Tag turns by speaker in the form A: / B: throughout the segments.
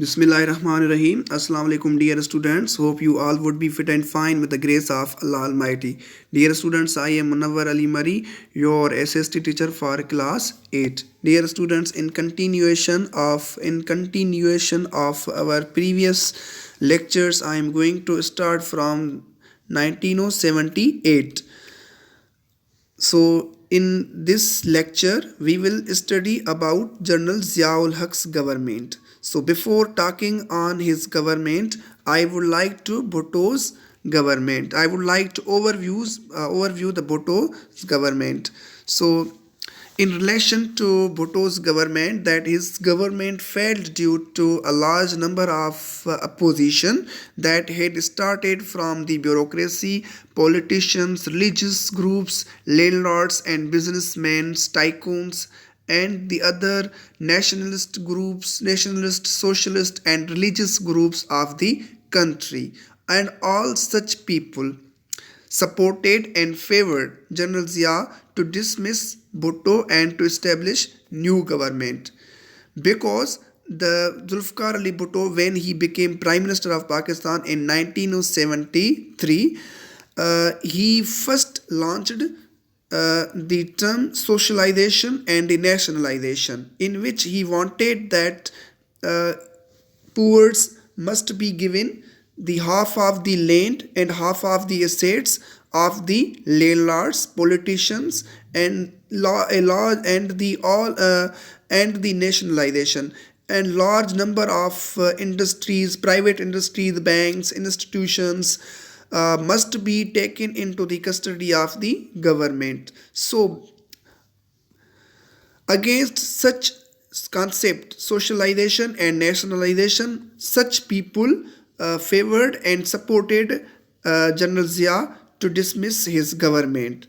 A: Bismillahirrahmanirrahim. Assalamu alaikum, dear students. Hope you all would be fit and fine with the grace of Allah Almighty. Dear students, I am Munawwar Ali Mari, your SST teacher for class 8. Dear students, in continuation of our previous lectures, I am going to start from 1978. So, in this lecture, we will study about General Ziaul Haq's government. So, before talking on his government, I would like to Bhutto's government. I would like to overview the Bhutto's government. So, in relation to Bhutto's government, that his government failed due to a large number of opposition that had started from the bureaucracy, politicians, religious groups, landlords and businessmen, tycoons, and the other nationalist groups, nationalist, socialist, and religious groups of the country. And all such people supported and favored General Zia to dismiss Bhutto and to establish new government. Because the Zulfikar Ali Bhutto, when he became Prime Minister of Pakistan in 1973, he first launched the term socialization and nationalization, in which he wanted that poor must be given the half of the land and half of the assets of the landlords, politicians, and law and the all and the nationalization, and large number of industries, private industries, banks, institutions must be taken into the custody of the government. So against such concept, socialization and nationalization, such people favored and supported General Zia to dismiss his government.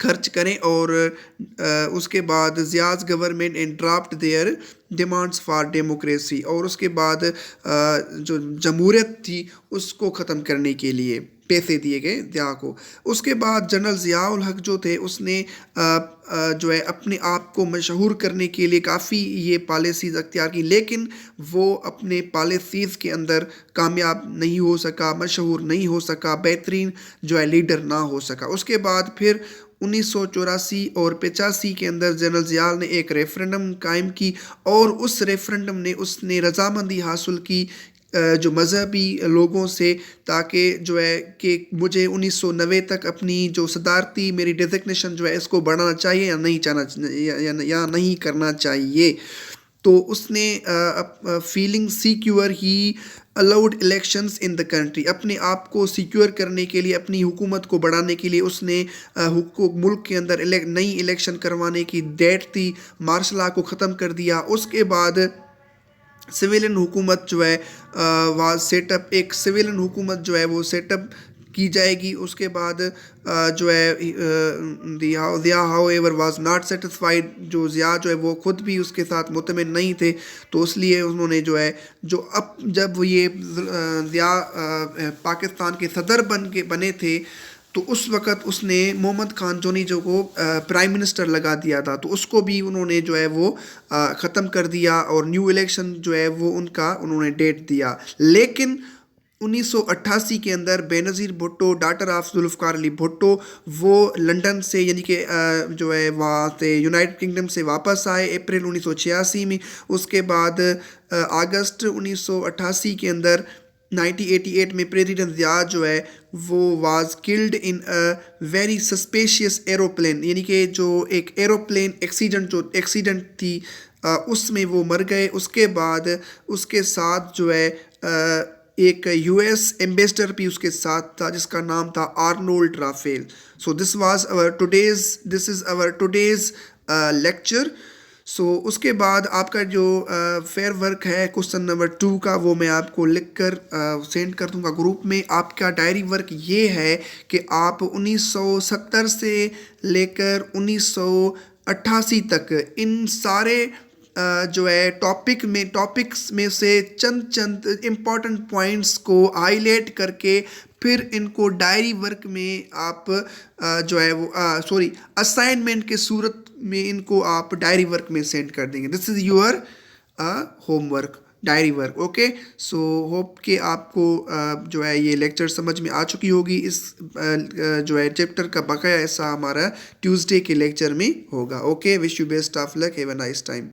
A: خرچ کریں اور اس کے بعد Zia government and draft their demands for democracy, اور اس کے بعد جو جمہوریت تھی اس کو ختم کرنے کے لیے پیسے دیے گئے ضیاء کو۔ اس کے بعد جنرل ضیاء الحق جو تھے اس نے جو ہے اپنے آپ کو مشہور کرنے کے لیے کافی یہ پالیسیز اختیار کی، لیکن وہ اپنے پالیسیز کے اندر کامیاب نہیں ہو سکا، مشہور نہیں ہو سکا، بہترین جو ہے لیڈر نہ ہو سکا۔ اس کے بعد پھر 1984 اور 85 کے اندر جنرل ضیاء نے ایک ریفرنڈم قائم کی، اور اس ریفرنڈم نے اس نے رضامندی حاصل کی جو مذہبی لوگوں سے، تاکہ جو ہے کہ مجھے 1990 تک اپنی جو صدارتی میری ڈیزگنیشن جو ہے اس کو بڑھانا چاہیے یا نہیں چاہنا یا نہیں کرنا چاہیے۔ تو اس نے feeling secure he allowed elections in the country, اپنے آپ کو سیکیور کرنے کے لیے، اپنی حکومت کو بڑھانے کے لیے اس نے ملک کے اندر نئی الیکشن کروانے کی ڈیٹ تھی، مارشل لا کو ختم کر دیا۔ اس کے بعد سویلین حکومت جو ہے واز سیٹ اپ، ایک سویلین حکومت جو ہے وہ سیٹ اپ کی جائے گی۔ اس کے بعد جو ہے Zia how ever was not satisfied, جو ضیاء جو ہے وہ خود بھی اس کے ساتھ مطمئن نہیں تھے، تو اس لیے انہوں نے جو ہے جب یہ ضیاء پاکستان کے صدر بنے تھے تو اس وقت اس نے محمد خان جونیجو کو پرائم منسٹر لگا دیا تھا، تو اس کو بھی انہوں نے جو ہے وہ ختم کر دیا، اور نیو الیکشن جو ہے وہ انہوں نے ڈیٹ دیا۔ لیکن 1988 کے اندر بے نظیر بھٹو، ڈاٹر آف ذوالفقار علی بھٹو، وہ لنڈن سے یعنی کہ جو ہے وہاں سے یونائٹڈ کنگڈم سے واپس آئے اپریل 1986 میں۔ اس کے بعد اگست 1988 کے اندر 1988 میں پریزیڈنٹ ضیاء جو ہے وہ was killed in very suspicious aeroplane, یعنی کہ جو ایک ایروپلین ایکسیڈنٹ تھی اس میں وہ مر گئے۔ اس کے بعد اس کے ساتھ جو ہے ایک یو ایس ایمبیسڈر بھی اس کے ساتھ تھا جس کا نام تھا Arnold Raphael. So this is our today's لیکچر۔ سو اس کے بعد آپ کا جو فیئر ورک ہے کوسچن نمبر 2 کا، وہ میں آپ کو لکھ کر سینڈ کر دوں گا گروپ میں۔ آپ کا ڈائری ورک یہ ہے کہ آپ 1970 سے لے کر 1988 تک ان سارے جو ہے ٹاپکس میں سے چند امپورٹنٹ پوائنٹس کو ہائی لائٹ کر کے پھر ان کو ڈائری ورک میں آپ جو ہے وہ اسائنمنٹ کے صورت میں ان کو آپ ڈائری ورک میں سینڈ کر دیں گے۔ This is your homework, diary work, okay. So hope کہ آپ کو جو ہے یہ لیکچر سمجھ میں آ چکی ہوگی۔ اس جو ہے چیپٹر کا بقیہ ایسا ہمارا ٹیوزڈے کے لیکچر میں ہوگا، okay. Wish you best of luck, have a nice time.